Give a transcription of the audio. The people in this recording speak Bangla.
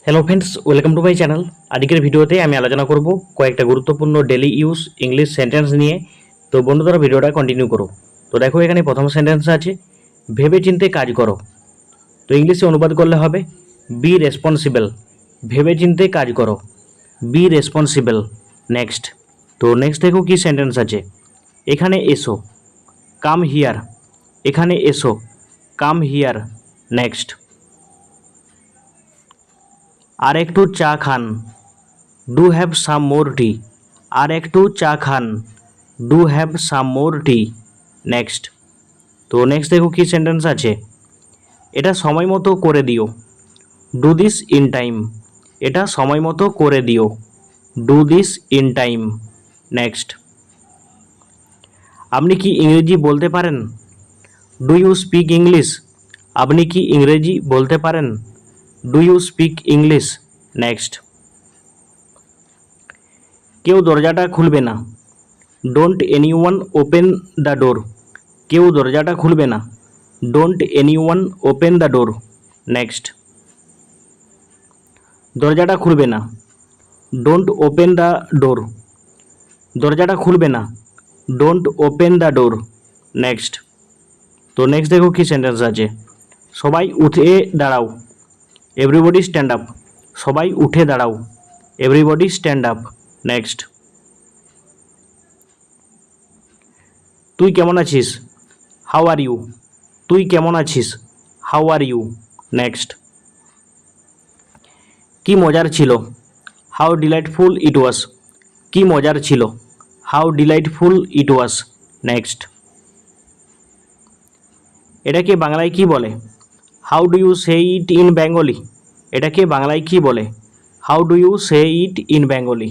Hello friends, welcome to my channel. আজকের ভিডিওতে আমি আলোচনা করব কয়েকটা গুরুত্বপূর্ণ ডেলি ইউজ ইংলিশ সেন্টেন্স নিয়ে। তো বন্ধুরা, ভিডিওটা কন্টিনিউ করো। তো দেখো, এখানে প্রথম সেন্টেন্স আছে ভেবেচিন্তে কাজ করো। তো ইংলিশে অনুবাদ করলে হবে বি রেসপন্সিবল। ভেবেচিন্তে কাজ করো, বি রেসপন্সিবল। নেক্সট। তো নেক্সট দেখো কি সেন্টেন্স আছে। এখানে এসো, কাম হিয়ার। এখানে এসো, কাম হিয়ার। নেক্সট। আর একটু চা খান, ডু হ্যাভ সাম মোর টি। আর একটু চা খান, do have some more tea. Next. তো নেক্সট দেখো কি সেন্টেন্স আছে। এটা সময় মতো করে দিও, ডু দিস ইন টাইম। এটা সময় মতো করে দিও, do this in time. Next. আপনি কি ইংরেজি বলতে পারেন, ডু ইউ স্পিক ইংলিশ। আপনি কি ইংরেজি বলতে পারেন, do you speak English. Next. কেউ দরজাটা খুলবে না, don't anyone open the door. কেউ দরজাটা খুলবে না, don't anyone open the door. Next. দরজাটা খুলবে না, ডোন্ট ওপেন দ্য ডোর। দরজাটা খুলবে না, don't open the door. Next. তো নেক্সট দেখো কি সেন্টেন্স আছে। সবাই উঠে দাঁড়াও, এভরিবডি স্ট্যান্ড আপ। সবাই উঠে দাঁড়াও, এভরিবডি স্ট্যান্ড আপ। নেক্সট। তুই কেমন আছিস, হাউ আর ইউ। তুই কেমন আছিস, হাউ আর ইউ। নেক্সট। কি মজার ছিল, হাউ ডিলাইটফুল ইট ওয়াজ। কি মজার ছিল, how delightful it was. Next. এটাকে বাংলায় কি বলে, how do you say it in Bengali. এটাকে বাংলায় কি বলে, how do you say it in Bengali.